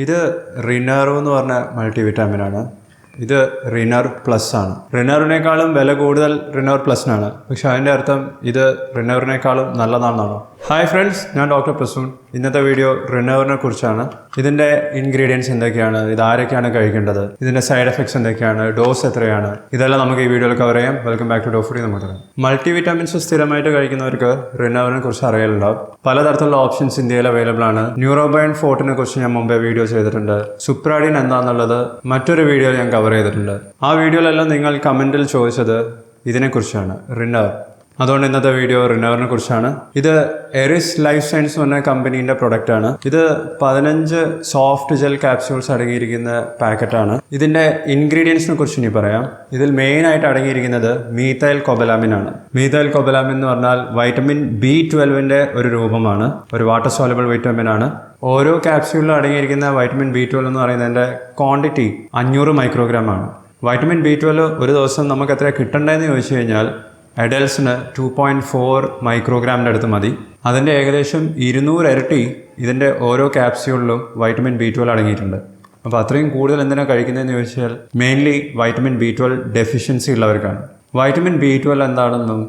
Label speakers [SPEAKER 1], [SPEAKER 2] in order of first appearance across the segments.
[SPEAKER 1] ഇത് റിനർവ് എന്ന് പറഞ്ഞ മൾട്ടിവിറ്റാമിനാണ്. ഇത് റിനർ പ്ലസ് ആണ്. റിനറിനേക്കാളും വില കൂടുതൽ റിനർ പ്ലസിനാണ്. പക്ഷെ അതിൻ്റെ അർത്ഥം ഇത് റിനറിനേക്കാളും നല്ലതാണെന്നാണോ? ഹായ് ഫ്രണ്ട്സ്, ഞാൻ ഡോക്ടർ പ്രസൂൺ. ഇന്നത്തെ വീഡിയോ റിനറിനെ കുറിച്ചാണ്. ഇതിൻ്റെ ഇൻഗ്രീഡിയൻസ് എന്തൊക്കെയാണ്, ഇത് ആരൊക്കെയാണ് കഴിക്കേണ്ടത്, ഇതിൻ്റെ സൈഡ് എഫക്ട്സ് എന്തൊക്കെയാണ്, ഡോസ് എത്രയാണ്, ഇതെല്ലാം നമുക്ക് ഈ വീഡിയോയിൽ കവർ ചെയ്യാം. വെൽക്കം ബാക്ക് ടു ഡോഫുഡി. നമുക്ക് മൾട്ടിവിറ്റാമിൻസ് സ്ഥിരമായിട്ട് കഴിക്കുന്നവർക്ക് റിനറിനെ കുറിച്ച് അറിയലുണ്ടാവും. പലതരത്തിലുള്ള ഓപ്ഷൻസ് ഇന്ത്യയിൽ അവൈലബിൾ ആണ്. ന്യൂറോബയൻ ഫോർട്ടിനെ കുറിച്ച് ഞാൻ മുമ്പേ വീഡിയോ ചെയ്തിട്ടുണ്ട്. സുപ്രാഡിൻ എന്താണെന്നുള്ളത് മറ്റൊരു വീഡിയോയിൽ ഞാൻ കവർ ചെയ്തിട്ടുണ്ട്. ആ വീഡിയോയിലെല്ലാം നിങ്ങൾ കമൻറ്റിൽ ചോദിച്ചത് ഇതിനെക്കുറിച്ചാണ്, റിനർ. അതുകൊണ്ട് ഇന്നത്തെ വീഡിയോ റിനറിനെ കുറിച്ചാണ്. ഇത് എറിസ് ലൈഫ് സയൻസ് എന്ന് പറഞ്ഞ കമ്പനീൻ്റെ പ്രൊഡക്റ്റാണ്. ഇത് 15 സോഫ്റ്റ് ജെൽ ക്യാപ്സ്യൂൾസ് അടങ്ങിയിരിക്കുന്ന പാക്കറ്റാണ്. ഇതിൻ്റെ ഇൻഗ്രീഡിയൻസിനെ കുറിച്ച് ഇനി പറയാം. ഇതിൽ മെയിനായിട്ട് അടങ്ങിയിരിക്കുന്നത് മീഥൈൽ കൊബലാമിൻ ആണ്. മീഥൈൽ കൊബലാമിൻ എന്ന് പറഞ്ഞാൽ വൈറ്റമിൻ B12 ഒരു രൂപമാണ്. ഒരു വാട്ടർ സോലബിൾ വൈറ്റമിൻ ആണ്. ഓരോ ക്യാപ്സ്യൂളിലും അടങ്ങിയിരിക്കുന്ന വൈറ്റമിൻ B12 എന്ന് പറയുന്നതിൻ്റെ ക്വാണ്ടിറ്റി 500 മൈക്രോഗ്രാം ആണ്. വൈറ്റമിൻ B12 ഒരു ദിവസം നമുക്ക് എത്ര കിട്ടേണ്ടതെന്ന് ചോദിച്ചു കഴിഞ്ഞാൽ അഡൽട്സിന് 2.4 മൈക്രോഗ്രാമിൻ്റെ അടുത്ത് മതി. അതിൻ്റെ ഏകദേശം 200 ഇരട്ടി ഇതിൻ്റെ ഓരോ ക്യാപ്സ്യൂളിലും വൈറ്റമിൻ B12 അടങ്ങിയിട്ടുണ്ട്. അപ്പോൾ അത്രയും കൂടുതൽ എന്തിനാണ് കഴിക്കുന്നതെന്ന് ചോദിച്ചാൽ മെയിൻലി വൈറ്റമിൻ B12 ഡെഫിഷ്യൻസി ഉള്ളവർക്കാണ്. വൈറ്റമിൻ B12 എന്താണെന്നും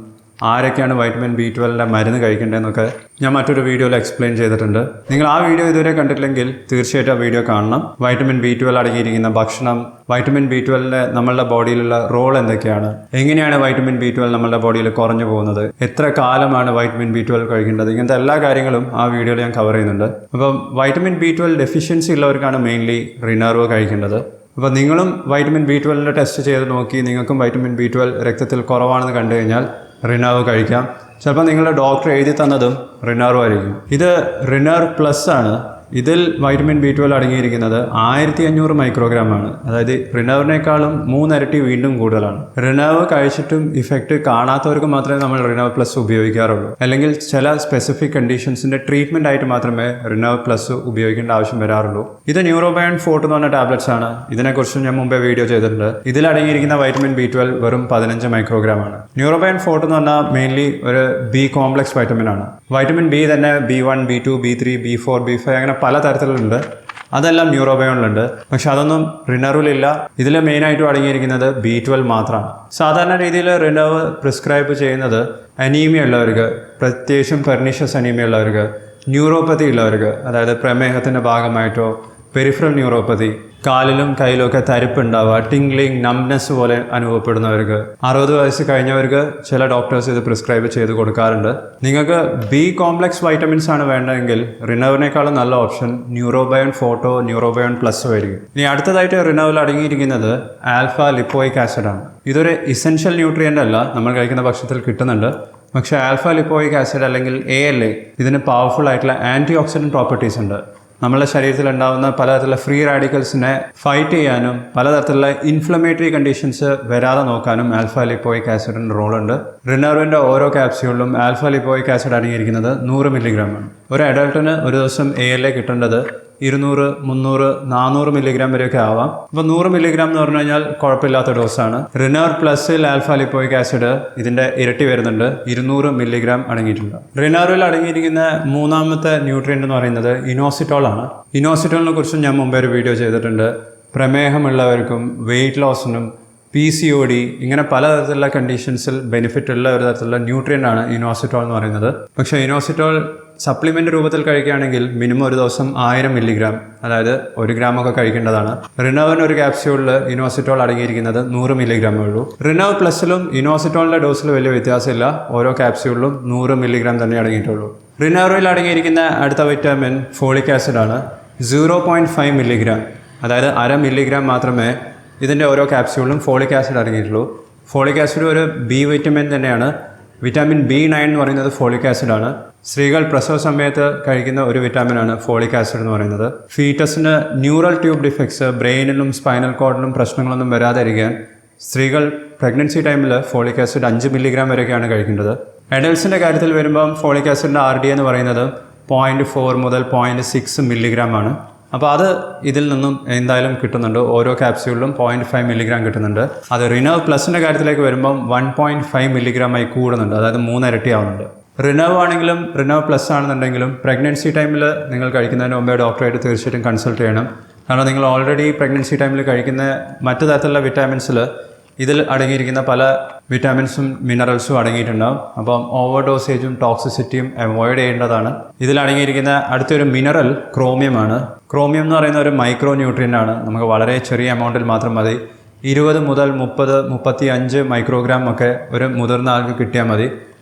[SPEAKER 1] ആരൊക്കെയാണ് വൈറ്റമിൻ B12 മരുന്ന് കഴിക്കേണ്ടതെന്നൊക്കെ ഞാൻ മറ്റൊരു വീഡിയോയിൽ എക്സ്പ്ലെയിൻ ചെയ്തിട്ടുണ്ട്. നിങ്ങൾ ആ വീഡിയോ ഇതുവരെ കണ്ടിട്ടില്ലെങ്കിൽ തീർച്ചയായിട്ടും ആ വീഡിയോ കാണണം. വൈറ്റമിൻ B12 അടങ്ങിയിരിക്കുന്ന ഭക്ഷണം, വൈറ്റമിൻ B12 നമ്മളുടെ ബോഡിയിലുള്ള റോൾ എന്തൊക്കെയാണ്, എങ്ങനെയാണ് വൈറ്റമിൻ B12 നമ്മളുടെ ബോഡിയിൽ കുറഞ്ഞു പോകുന്നത്, എത്ര കാലമാണ് വൈറ്റമിൻ B12 കഴിക്കേണ്ടത്, ഇങ്ങനത്തെ എല്ലാ കാര്യങ്ങളും ആ വീഡിയോയിൽ ഞാൻ കവർ ചെയ്യുന്നുണ്ട്. അപ്പം വൈറ്റമിൻ B12 ഡെഫിഷ്യൻസി ഉള്ളവർക്കാണ് മെയിൻലി റിനർവ് കഴിക്കേണ്ടത്. അപ്പോൾ നിങ്ങളും വൈറ്റമിൻ B12 ടെസ്റ്റ് ചെയ്ത് നോക്കി നിങ്ങൾക്കും വൈറ്റമിൻ B12 രക്തത്തിൽ കുറവാണെന്ന് കണ്ടു കഴിഞ്ഞാൽ റിനർവ് കഴിക്കാം. ചിലപ്പോൾ നിങ്ങളുടെ ഡോക്ടർ എഴുതി തന്നതും റിനർവ് ആയിരിക്കും. ഇത് റിനർ പ്ലസ് ആണ്. ഇതിൽ വൈറ്റമിൻ B12 അടങ്ങിയിരിക്കുന്നത് 1500 മൈക്രോഗ്രാം ആണ്. അതായത് റിനർവിനേക്കാളും 3 ഇരട്ടി വീണ്ടും കൂടുതലാണ്. റിനർവ് കഴിച്ചിട്ടും ഇഫക്റ്റ് കാണാത്തവർക്ക് മാത്രമേ നമ്മൾ റിനർവ് പ്ലസ് ഉപയോഗിക്കാറുള്ളൂ. അല്ലെങ്കിൽ ചില സ്പെസിഫിക് കണ്ടീഷൻസിൻ്റെ ട്രീറ്റ്മെൻ്റ് ആയിട്ട് മാത്രമേ റിനർവ് പ്ലസ് ഉപയോഗിക്കേണ്ട ആവശ്യം വരാറുള്ളൂ. ഇത് ന്യൂറോബയൻ ഫോർട്ട് എന്ന് പറഞ്ഞ ടാബ്ലറ്റ്സ് ആണ്. ഇതിനെക്കുറിച്ച് ഞാൻ മുമ്പേ വീഡിയോ ചെയ്തിട്ടുണ്ട്. ഇതിൽ അടങ്ങിയിരിക്കുന്ന വൈറ്റമിൻ B12 വെറും 15 മൈക്രോഗ്രാം ആണ്. ന്യൂറോബയൻ ഫോർട്ട് എന്ന് പറഞ്ഞാൽ മെയിൻലി ഒരു B കോംപ്ലക്സ് വൈറ്റമിൻ ആണ്. വൈറ്റമിൻ B തന്നെ B1, B2, B3, B4, B5 അങ്ങനെ പല തരത്തിലുണ്ട്. അതെല്ലാം ന്യൂറോബയോണിലുണ്ട്. പക്ഷെ അതൊന്നും റിനർവിലില്ല. ഇതിൽ മെയിനായിട്ടും അടങ്ങിയിരിക്കുന്നത് B12 മാത്രമാണ്. സാധാരണ രീതിയിൽ റിനർവ് പ്രിസ്ക്രൈബ് ചെയ്യുന്നത് അനീമിയ ഉള്ളവർക്ക്, പ്രത്യേകിച്ചും പെർനീഷ്യസ് അനീമിയ ഉള്ളവർക്ക്, ന്യൂറോപ്പതി ഉള്ളവർക്ക്, അതായത് പ്രമേഹത്തിൻ്റെ ഭാഗമായിട്ടോ പെരിഫറൽ ന്യൂറോപ്പതി, കാലിലും കയ്യിലുമൊക്കെ തരിപ്പുണ്ടാവുക, ടിംഗ്ലിങ്, നംനെസ് പോലെ അനുഭവപ്പെടുന്നവർക്ക്, 60 വയസ്സ് കഴിഞ്ഞവർക്ക് ചില ഡോക്ടേഴ്സ് ഇത് പ്രിസ്ക്രൈബ് ചെയ്ത് കൊടുക്കാറുണ്ട്. നിങ്ങൾക്ക് B കോംപ്ലക്സ് വൈറ്റമിൻസ് ആണ് വേണ്ടതെങ്കിൽ റിനർവിനേക്കാളും നല്ല option Neurobion photo, Neurobion plus ആയിരിക്കും. ഇനി അടുത്തതായിട്ട് റിനർവിൽ അടങ്ങിയിരിക്കുന്നത് ആൽഫ ലിപ്പോയിക് ആസിഡ് ആണ്. ഇതൊരു ഇസെൻഷ്യൽ ന്യൂട്രിയൻ്റ് അല്ല, നമ്മൾ കഴിക്കുന്ന ഭക്ഷണത്തിൽ കിട്ടുന്നുണ്ട്. പക്ഷേ ആൽഫ ലിപ്പോയിക് ആസിഡ് അല്ലെങ്കിൽ ALA ഇതിന് പവർഫുൾ ആയിട്ടുള്ള ആൻറ്റി ഓക്സിഡൻറ്റ് പ്രോപ്പർട്ടീസ് ഉണ്ട്. നമ്മളുടെ ശരീരത്തിൽ ഉണ്ടാകുന്ന പലതരത്തിലുള്ള ഫ്രീ റാഡിക്കൽസിനെ ഫൈറ്റ് ചെയ്യാനും പലതരത്തിലുള്ള ഇൻഫ്ലമേറ്ററി കണ്ടീഷൻസ് വരാതെ നോക്കാനും ആൽഫ ലിപ്പോയിക് ആസിഡിൻ്റെ റോളുണ്ട്. റിനർവിൻ്റെ ഓരോ ക്യാപ്സ്യൂളിലും ആൽഫ ലിപ്പോയിക് ആസിഡ് അടങ്ങിയിരിക്കുന്നത് 100 മില്ലിഗ്രാം ആണ്. ഒരു അഡൾട്ടിന് ഒരു ദിവസം ALA കിട്ടേണ്ടത് 200, 300, 400 മില്ലിഗ്രാം വരെയൊക്കെ ആവാം. അപ്പോൾ 100 മില്ലിഗ്രാം എന്ന് പറഞ്ഞു കഴിഞ്ഞാൽ കുഴപ്പമില്ലാത്ത ഡോസാണ്. റിനർ പ്ലസിൽ ആൽഫ ലിപ്പോയിക് ആസിഡ് ഇതിൻ്റെ ഇരട്ടി വരുന്നുണ്ട്. 200 മില്ലിഗ്രാം അടങ്ങിയിട്ടുണ്ട്. റിനറിൽ അടങ്ങിയിരിക്കുന്ന മൂന്നാമത്തെ ന്യൂട്രിയൻ്റ് എന്ന് പറയുന്നത് ഇനോസിറ്റോൾ ആണ്. ഇനോസിറ്റോളിനെ കുറിച്ചും ഞാൻ മുമ്പേ ഒരു വീഡിയോ ചെയ്തിട്ടുണ്ട്. പ്രമേഹമുള്ളവർക്കും വെയിറ്റ് ലോസിനും PCOD ഇങ്ങനെ പലതരത്തിലുള്ള കണ്ടീഷൻസിൽ ബെനിഫിറ്റ് ഉള്ള ഒരു തരത്തിലുള്ള ന്യൂട്രിയൻ്റ് ആണ് ഇനോസിറ്റോൾ എന്ന് പറയുന്നത്. പക്ഷേ ഇനോസിറ്റോൾ സപ്ലിമെൻ്റ് രൂപത്തിൽ കഴിക്കുകയാണെങ്കിൽ മിനിമം ഒരു ദിവസം 1000 മില്ലിഗ്രാം, അതായത് 1 ഗ്രാമൊക്കെ കഴിക്കേണ്ടതാണ്. റിനർവിന് ഒരു ക്യാപ്സ്യൂളിൽ ഇനോസിറ്റോൾ അടങ്ങിയിരിക്കുന്നത് 100 മില്ലിഗ്രാമേ ഉള്ളൂ. റിനർവ് പ്ലസിലും ഇനോസിറ്റോളിൻ്റെ ഡോസിൽ വലിയ വ്യത്യാസമില്ല. ഓരോ ക്യാപ്സ്യൂളിലും 100 മില്ലിഗ്രാം തന്നെ അടങ്ങിയിട്ടുള്ളൂ. റിനർവിൽ അടങ്ങിയിരിക്കുന്ന അടുത്ത വിറ്റാമിൻ ഫോളിക് ആസിഡ് ആണ്. 0.5 മില്ലിഗ്രാം, അതായത് 1/2 മില്ലിഗ്രാം മാത്രമേ ഇതിൻ്റെ ഓരോ ക്യാപ്സ്യൂളിലും ഫോളിക് ആസിഡ് അടങ്ങിയിട്ടുള്ളൂ. ഫോളിക് ആസിഡ് ഒരു B വിറ്റമിൻ തന്നെയാണ്. വിറ്റാമിൻ B9 എന്ന് പറയുന്നത് ഫോളിക് ആസിഡാണ്. സ്ത്രീകൾ പ്രസവ സമയത്ത് കഴിക്കുന്ന ഒരു വിറ്റാമിനാണ് ഫോളിക് ആസിഡ് എന്ന് പറയുന്നത്. ഫീറ്റസിന് ന്യൂറൽ ട്യൂബ് ഡിഫക്ട്സ്, ബ്രെയിനിലും സ്പൈനൽ കോഡിലും പ്രശ്നങ്ങളൊന്നും വരാതിരിക്കാൻ സ്ത്രീകൾ പ്രഗ്നൻസി ടൈമിൽ ഫോളിക് ആസിഡ് 5 മില്ലിഗ്രാം വരെയൊക്കെയാണ് കഴിക്കേണ്ടത്. അഡൽട്സിൻ്റെ കാര്യത്തിൽ വരുമ്പം ഫോളിക് ആസിഡിൻ്റെ RDA എന്ന് പറയുന്നത് 0.4 മുതൽ 0.6 മില്ലിഗ്രാം ആണ്. അപ്പോൾ അത് ഇതിൽ നിന്നും എന്തായാലും കിട്ടുന്നുണ്ട്. ഓരോ ക്യാപ്സ്യൂളിലും 0.5 മില്ലിഗ്രാം കിട്ടുന്നുണ്ട്. അത് റിനർവ് പ്ലസിൻ്റെ കാര്യത്തിലേക്ക് വരുമ്പം 1.5 മില്ലിഗ്രാമായി കൂടുന്നുണ്ട്. അതായത് 3 ഇരട്ടി ആവുന്നുണ്ട്. റിനർവ് ആണെങ്കിലും റിനർവ് പ്ലസ് ആണെന്നുണ്ടെങ്കിലും പ്രഗ്നൻസി ടൈമിൽ നിങ്ങൾ കഴിക്കുന്നതിന് മുമ്പേ ഡോക്ടറായിട്ട് തീർച്ചയായിട്ടും കൺസൾട്ട് ചെയ്യണം. കാരണം നിങ്ങൾ ഓൾറെഡി പ്രഗ്നൻസി ടൈമിൽ കഴിക്കുന്ന മറ്റു തരത്തിലുള്ള വിറ്റാമിൻസിൽ ഇതിൽ അടങ്ങിയിരിക്കുന്ന പല വിറ്റാമിൻസും മിനറൽസും അടങ്ങിയിട്ടുണ്ടാകും. അപ്പം ഓവർ ഡോസേജും ടോക്സിസിറ്റിയും അവോയ്ഡ് ചെയ്യേണ്ടതാണ്. ഇതിൽ അടങ്ങിയിരിക്കുന്ന അടുത്തൊരു മിനറൽ ക്രോമിയമാണ്. ക്രോമിയം എന്ന് പറയുന്ന ഒരു മൈക്രോ ന്യൂട്രിയൻ്റ് ആണ്. നമുക്ക് വളരെ ചെറിയ എമൗണ്ടിൽ മാത്രം മതി. 20 മുതൽ 30-35 മൈക്രോഗ്രാം ഒക്കെ ഒരു മുതിർന്ന ആൾക്ക് കിട്ടിയാൽ മതി.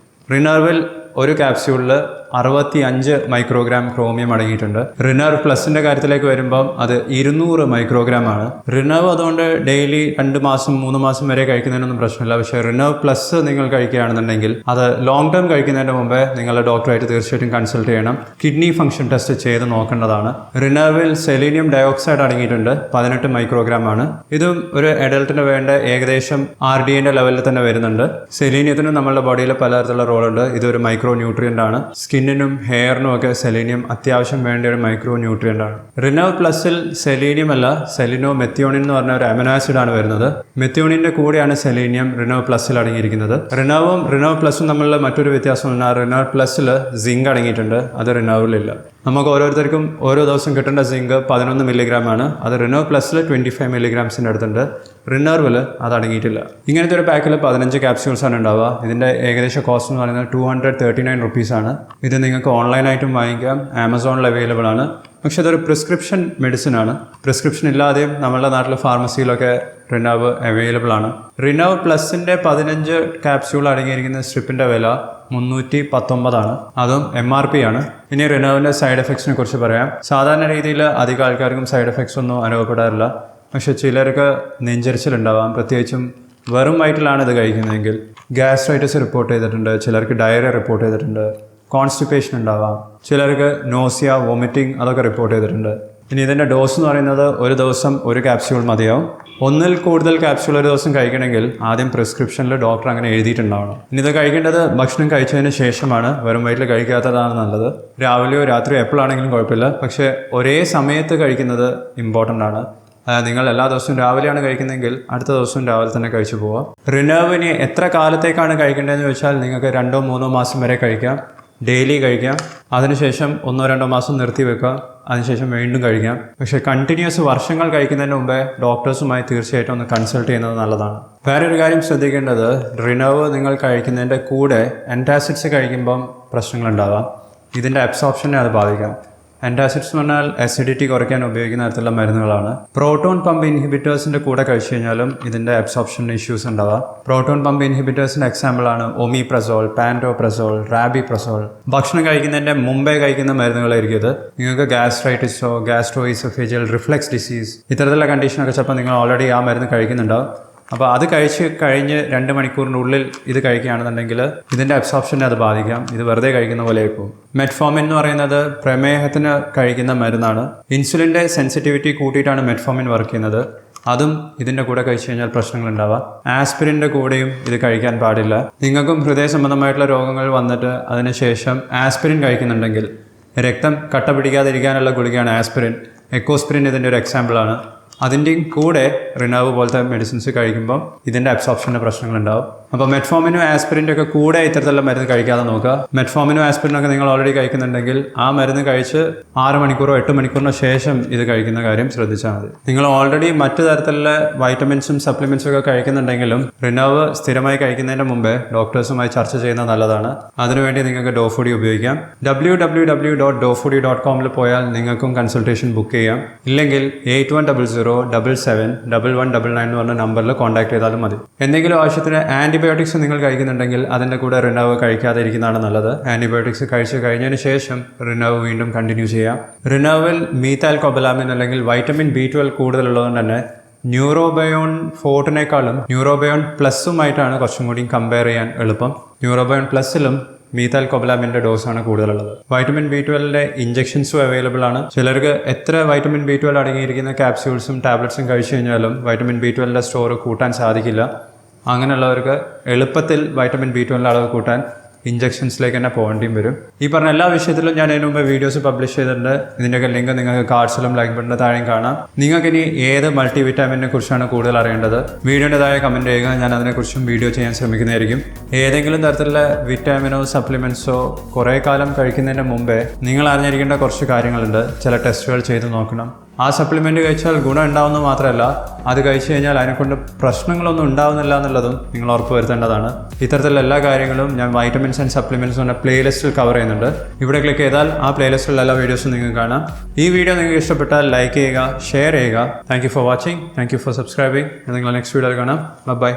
[SPEAKER 1] റിനർവിൽ ഒരു ക്യാപ്സ്യൂളിൽ 65 മൈക്രോഗ്രാം ക്രോമിയം അടങ്ങിയിട്ടുണ്ട്. റിനർവ് പ്ലസിൻ്റെ കാര്യത്തിലേക്ക് വരുമ്പം അത് 200 മൈക്രോഗ്രാം ആണ്. റിനർവ് അതുകൊണ്ട് ഡെയിലി 2 മാസം 3 മാസം വരെ കഴിക്കുന്നതിനൊന്നും പ്രശ്നമില്ല. പക്ഷേ റിനർവ് പ്ലസ് നിങ്ങൾ കഴിക്കുകയാണെന്നുണ്ടെങ്കിൽ അത് ലോങ് ടേം കഴിക്കുന്നതിന് മുമ്പേ നിങ്ങളുടെ ഡോക്ടറായിട്ട് തീർച്ചയായിട്ടും കൺസൾട്ട് ചെയ്യണം. കിഡ്നി ഫംഗ്ഷൻ ടെസ്റ്റ് ചെയ്ത് നോക്കേണ്ടതാണ്. റിനർവിൽ സെലീനിയം ഡയോക്സൈഡ് അടങ്ങിയിട്ടുണ്ട്. 18 മൈക്രോഗ്രാം ആണ്. ഇതും ഒരു അഡൽട്ടിന് വേണ്ട ഏകദേശം RDAൻ്റെ ലെവലിൽ തന്നെ വരുന്നുണ്ട്. സെലീനിയത്തിന് നമ്മുടെ ബോഡിയിൽ പലതരത്തിലുള്ള റോളുണ്ട്. ഇതൊരു മൈക്രോ ന്യൂട്രിയൻ്റ് ആണ്. സ്കിന്നിനും ഹെയറിനും ഒക്കെ സെലീനിയം അത്യാവശ്യം വേണ്ട ഒരു മൈക്രോ ന്യൂട്രിയൻ്റ് ആണ്. റിനർവ് പ്ലസിൽ സെലീനിയം അല്ല, സെലിനോ മെത്തിയോണിൻ എന്ന് പറഞ്ഞ ഒരു അമിനോ ആസിഡ് ആണ് വരുന്നത്. മെത്തിയോണിൻ്റെ കൂടെയാണ് സെലീനിയം റിനർവ് പ്ലസിൽ അടങ്ങിയിരിക്കുന്നത്. റിനർവും റിനർവ് പ്ലസും തമ്മിലുള്ള മറ്റൊരു വ്യത്യാസം പറഞ്ഞാൽ റിനർവ് പ്ലസിൽ സിങ്ക് അടങ്ങിയിട്ടുണ്ട്. അത് റിനർവിലില്ല. നമുക്ക് ഓരോരുത്തർക്കും ഓരോ ദിവസം കിട്ടേണ്ട സിങ്ക് 11 മില്ലിഗ്രാം ആണ്. അത് റിനർവ് പ്ലസിൽ 25 മില്ലിഗ്രാംസിൻ്റെ അടുത്തുണ്ട്. റിനർവിൽ അത് അടങ്ങിയിട്ടില്ല. ഇങ്ങനത്തെ ഒരു പാക്കിൽ 15 ക്യാപ്സ്യൂൾസ് ആണ് ഉണ്ടാവുക. ഇതിൻ്റെ ഏകദേശ കോസ്റ്റ് എന്ന് പറയുന്നത് 239 റുപ്പീസാണ്. ഇത് നിങ്ങൾക്ക് ഓൺലൈനായിട്ടും വാങ്ങിക്കാം. ആമസോണിൽ അവൈലബിൾ ആണ്. പക്ഷെ അതൊരു പ്രിസ്ക്രിപ്ഷൻ മെഡിസിൻ ആണ്. പ്രിസ്ക്രിപ്ഷൻ ഇല്ലാതെയും നമ്മളുടെ നാട്ടിലെ ഫാർമസിയിലൊക്കെ റിനർവ് അവൈലബിൾ ആണ്. റിനർവ് പ്ലസിൻ്റെ 15 ക്യാപ്സ്യൂൾ അടങ്ങിയിരിക്കുന്ന സ്ട്രിപ്പിൻ്റെ വില 319 ആണ്. അതും MRP ആണ്. ഇനി റിനർവിൻ്റെ സൈഡ് എഫക്ട്സിനെ കുറിച്ച് പറയാം. സാധാരണ രീതിയിൽ അധികം ആൾക്കാർക്കും സൈഡ് എഫക്ട്സ് ഒന്നും അനുഭവപ്പെടാറില്ല. പക്ഷേ ചിലർക്ക് നെഞ്ചരിച്ചിലുണ്ടാവാം. പ്രത്യേകിച്ചും വെറും വയറ്റിലാണ് ഇത് കഴിക്കുന്നതെങ്കിൽ ഗ്യാസ്ട്രൈറ്റിസ് റിപ്പോർട്ട് ചെയ്തിട്ടുണ്ട്. ചിലർക്ക് ഡയറിയ റിപ്പോർട്ട് ചെയ്തിട്ടുണ്ട്. കോൺസ്റ്റിപ്പേഷൻ ഉണ്ടാവാം. ചിലർക്ക് നോസിയ, വോമിറ്റിംഗ് അതൊക്കെ റിപ്പോർട്ട് ചെയ്തിട്ടുണ്ട്. ഇനി ഇതിൻ്റെ ഡോസ് എന്ന് പറയുന്നത് ഒരു ദിവസം ഒരു ക്യാപ്സ്യൂൾ മതിയാവും. ഒന്നിൽ കൂടുതൽ ക്യാപ്സ്യൂൾ ഒരു ദിവസം കഴിക്കണമെങ്കിൽ ആദ്യം പ്രിസ്ക്രിപ്ഷനിൽ ഡോക്ടർ അങ്ങനെ എഴുതിയിട്ടുണ്ടാവണം. ഇനി ഇത് കഴിക്കേണ്ടത് ഭക്ഷണം കഴിച്ചതിന് ശേഷമാണ്. വെറും വയറ്റിൽ കഴിക്കാത്തതാണ് നല്ലത്. രാവിലെയോ രാത്രിയോ എപ്പോഴാണെങ്കിലും കുഴപ്പമില്ല. പക്ഷേ ഒരേ സമയത്ത് കഴിക്കുന്നത് ഇമ്പോർട്ടൻ്റ് ആണ്. നിങ്ങൾ എല്ലാ ദിവസവും രാവിലെയാണ് കഴിക്കുന്നതെങ്കിൽ അടുത്ത ദിവസവും രാവിലെ തന്നെ കഴിച്ചു പോവാം. റിനർവിന് എത്ര കാലത്തേക്കാണ് കഴിക്കേണ്ടതെന്ന് ചോദിച്ചാൽ നിങ്ങൾക്ക് 2-3 മാസം വരെ കഴിക്കാം. ഡെയിലി കഴിക്കാം. അതിനുശേഷം 1-2 മാസം നിർത്തി വെക്കുക. അതിനുശേഷം വീണ്ടും കഴിക്കാം. പക്ഷേ കണ്ടിന്യൂസ് വർഷങ്ങൾ കഴിക്കുന്നതിന് മുമ്പേ ഡോക്ടേഴ്സുമായി തീർച്ചയായിട്ടും ഒന്ന് കൺസൾട്ട് ചെയ്യുന്നത് നല്ലതാണ്. വേറെ ഒരു കാര്യം ശ്രദ്ധിക്കേണ്ടത്, റിനർവ് നിങ്ങൾ കഴിക്കുന്നതിൻ്റെ കൂടെ ആൻറ്റാസിഡ്സ് കഴിക്കുമ്പം പ്രശ്നങ്ങളുണ്ടാകാം. ഇതിൻ്റെ അബ്സോർപ്ഷനെ അത് ബാധിക്കാം. ആൻറ്റാസിഡ്സ് എന്ന് പറഞ്ഞാൽ അസിഡിറ്റി കുറയ്ക്കാൻ ഉപയോഗിക്കുന്ന തരത്തിലുള്ള മരുന്നുകളാണ്. പ്രോട്ടോൺ പമ്പ് ഇൻഹിബിറ്റേഴ്സിൻ്റെ കൂടെ കഴിച്ചു കഴിഞ്ഞാലും ഇതിൻ്റെ അബ്സോർപ്ഷൻ ഇഷ്യൂസ് ഉണ്ടാവാം. പ്രോട്ടോൺ പമ്പ് ഇൻഹിബിറ്റേഴ്സിൻ്റെ എക്സാമ്പിളാണ് ഒമിപ്രസോൾ, പാൻറ്റോപ്രസോൾ, റാബിപ്രസോൾ. ഭക്ഷണം കഴിക്കുന്നതിൻ്റെ മുമ്പേ കഴിക്കുന്ന മരുന്നുകളായിരിക്കും ഇത്. നിങ്ങൾക്ക് ഗ്യാസ്ട്രൈറ്റിസോ ഗ്യാസ്ട്രോഇസോഫേജിയൽ റിഫ്ലക്സ് ഡിസീസ് ഇത്തരത്തിലുള്ള കണ്ടീഷനൊക്കെ ചിലപ്പോൾ നിങ്ങൾ ഓൾറെഡി ആ മരുന്ന് കഴിക്കുന്നുണ്ടാവും. അപ്പോൾ അത് കഴിഞ്ഞ് 2 മണിക്കൂറിനുള്ളിൽ ഇത് കഴിക്കുകയാണെന്നുണ്ടെങ്കിൽ ഇതിൻ്റെ അബ്സോർപ്ഷനെ അത് ബാധിക്കാം. ഇത് വെറുതെ കഴിക്കുന്ന പോലെ ഇപ്പോൾ. മെറ്റ്ഫോമിൻ എന്ന് പറയുന്നത് പ്രമേഹത്തിന് കഴിക്കുന്ന മരുന്നാണ്. ഇൻസുലിൻ്റെ സെൻസിറ്റിവിറ്റി കൂട്ടിയിട്ടാണ് മെറ്റ്ഫോമിൻ വർക്ക് ചെയ്യുന്നത്. അതും ഇതിൻ്റെ കൂടെ കഴിച്ചു കഴിഞ്ഞാൽ പ്രശ്നങ്ങളുണ്ടാവാം. ആസ്പിരിൻ്റെ കൂടെയും ഇത് കഴിക്കാൻ പാടില്ല. നിങ്ങൾക്കും ഹൃദയ സംബന്ധമായിട്ടുള്ള രോഗങ്ങൾ വന്നിട്ട് അതിനുശേഷം ആസ്പിരിൻ കഴിക്കുന്നുണ്ടെങ്കിൽ രക്തം കട്ട പിടിക്കാതിരിക്കാനുള്ള ഗുളികയാണ് ആസ്പിരിൻ. എക്കോസ്പിരിൻ ഇതിൻ്റെ ഒരു എക്സാമ്പിളാണ്. അതിൻ്റെയും കൂടെ റിനർവ് പോലത്തെ മെഡിസിൻസ് കഴിക്കുമ്പം ഇതിൻ്റെ അബ്സോർപ്ഷൻ്റെ പ്രശ്നങ്ങളുണ്ടാവും. അപ്പോൾ മെറ്റ്ഫോമിനും ആസ്പിരിൻ്റെ ഒക്കെ കൂടെ ഇത്തരത്തിലുള്ള മരുന്ന് കഴിക്കാതെ നോക്കുക. മെറ്റ്ഫോമിനും ആസ്പിരിനൊക്കെ നിങ്ങൾ ഓൾറെഡി കഴിക്കുന്നുണ്ടെങ്കിൽ ആ മരുന്ന് കഴിച്ച് 6 മണിക്കൂറോ 8 മണിക്കൂറിനോ ശേഷം ഇത് കഴിക്കുന്ന കാര്യം ശ്രദ്ധിച്ചാൽ മതി. നിങ്ങൾ ഓൾറെഡി മറ്റു തരത്തിലുള്ള വൈറ്റമിൻസും സപ്ലിമെൻസും ഒക്കെ കഴിക്കുന്നുണ്ടെങ്കിലും റിനർവ് സ്ഥിരമായി കഴിക്കുന്നതിന് മുമ്പേ ഡോക്ടേഴ്സുമായി ചർച്ച ചെയ്യുന്നത് നല്ലതാണ്. അതിനുവേണ്ടി നിങ്ങൾക്ക് ഡോഫുഡി ഉപയോഗിക്കാം. www.dofoodie.com പോയാൽ നിങ്ങൾക്കും കൺസൾട്ടേഷൻ ബുക്ക് ചെയ്യാം. ഇല്ലെങ്കിൽ 8100771199 എന്ന് പറഞ്ഞ നമ്പറിൽ കോൺടാക്ട് ചെയ്താലും മതി. എന്തെങ്കിലും ആവശ്യത്തിന് ആൻറ്റിബയോട്ടിക്സ് നിങ്ങൾ കഴിക്കുന്നുണ്ടെങ്കിൽ അതിൻ്റെ കൂടെ റിനർവ് കഴിക്കാതെ ഇരിക്കുന്നതാണ് നല്ലത്. ആൻറ്റിബയോട്ടിക്സ് കഴിച്ച് കഴിഞ്ഞതിന് ശേഷം റിനർവ് വീണ്ടും കണ്ടിന്യൂ ചെയ്യാം. റിനർവിൽ മീത്താൽകൊബലാമിൻ അല്ലെങ്കിൽ വൈറ്റമിൻ B12 കൂടുതലുള്ളതുകൊണ്ട് തന്നെ ന്യൂറോബയോൺ ഫോർട്ടിനേക്കാളും ന്യൂറോബയോൺ പ്ലസുമായിട്ടാണ് കുറച്ചും കൂടി കമ്പയർ ചെയ്യാൻ എളുപ്പം. ന്യൂറോബയോൺ പ്ലസിലും മീത്താൽകൊബലാമിൻ്റെ ഡോസാണ് കൂടുതലുള്ളത്. വൈറ്റമിൻ B12ൻ്റെ ഇഞ്ചക്ഷൻസും അവൈലബിൾ ആണ്. ചിലർക്ക് എത്ര വൈറ്റമിൻ B12 അടങ്ങിയിരിക്കുന്ന ക്യാപ്സ്യൂൾസും ടാബ്ലറ്റ്സും കഴിച്ചു കഴിഞ്ഞാലും വൈറ്റമിൻ B12ൻ്റെ സ്റ്റോർ കൂട്ടാൻ സാധിക്കില്ല. അങ്ങനെയുള്ളവർക്ക് എളുപ്പത്തിൽ വൈറ്റമിൻ B12ൻ്റെ അളവ് കൂട്ടാൻ ഇഞ്ചക്ഷൻസിലേക്ക് തന്നെ പോകേണ്ടിയും വരും. ഈ പറഞ്ഞ എല്ലാ വിഷയത്തിലും ഞാൻ അതിന് മുമ്പ് വീഡിയോസ് പബ്ലിഷ് ചെയ്തിട്ടുണ്ട്. ഇതിൻ്റെയൊക്കെ ലിങ്ക് നിങ്ങൾക്ക് കാർഡ്സിലും ലൈക്ക് ബട്ടൻ്റെ താഴെയും കാണാം. നിങ്ങൾക്ക് ഇനി ഏത് മൾട്ടി വിറ്റാമിനെ കുറിച്ചാണ് കൂടുതൽ അറിയേണ്ടത് വീഡിയോയുടെ താഴെ കമൻറ്റ് ചെയ്യുക. ഞാൻ അതിനെക്കുറിച്ചും വീഡിയോ ചെയ്യാൻ ശ്രമിക്കുന്നതായിരിക്കും. ഏതെങ്കിലും തരത്തിലുള്ള വിറ്റാമിനോ സപ്ലിമെൻറ്റ്സോ കുറേ കാലം കഴിക്കുന്നതിന് മുമ്പേ നിങ്ങൾ അറിഞ്ഞിരിക്കേണ്ട കുറച്ച് കാര്യങ്ങളുണ്ട്. ചില ടെസ്റ്റുകൾ ചെയ്ത് നോക്കണം. ആ സപ്ലിമെൻറ്റ് കഴിച്ചാൽ ഗുണം ഉണ്ടാവുന്നത് മാത്രമല്ല, അത് കഴിച്ചു കഴിഞ്ഞാൽ അതിനെക്കൊണ്ട് പ്രശ്നങ്ങളൊന്നും ഉണ്ടാവുന്നില്ല എന്നുള്ളതും നിങ്ങൾ ഉറപ്പ് വരുത്തേണ്ടതാണ്. ഇത്തരത്തിലുള്ള എല്ലാ കാര്യങ്ങളും ഞാൻ വൈറ്റമിൻസ് ആൻഡ് സപ്ലിമെൻറ്റ്സ് എന്ന പ്ലേലിസ്റ്റിൽ കവർ ചെയ്യുന്നുണ്ട്. ഇവിടെ ക്ലിക്ക് ചെയ്താൽ ആ പ്ലേലിസ്റ്റിലുള്ള എല്ലാ വീഡിയോസും നിങ്ങൾക്ക് കാണാം. ഈ വീഡിയോ നിങ്ങൾക്ക് ഇഷ്ടപ്പെട്ടാൽ ലൈക്ക് ചെയ്യുക, ഷെയർ ചെയ്യുക. Thank you for watching. Thank you for subscribing. നിങ്ങൾ നെക്സ്റ്റ് വീഡിയോയിൽ കാണാം. ബൈ.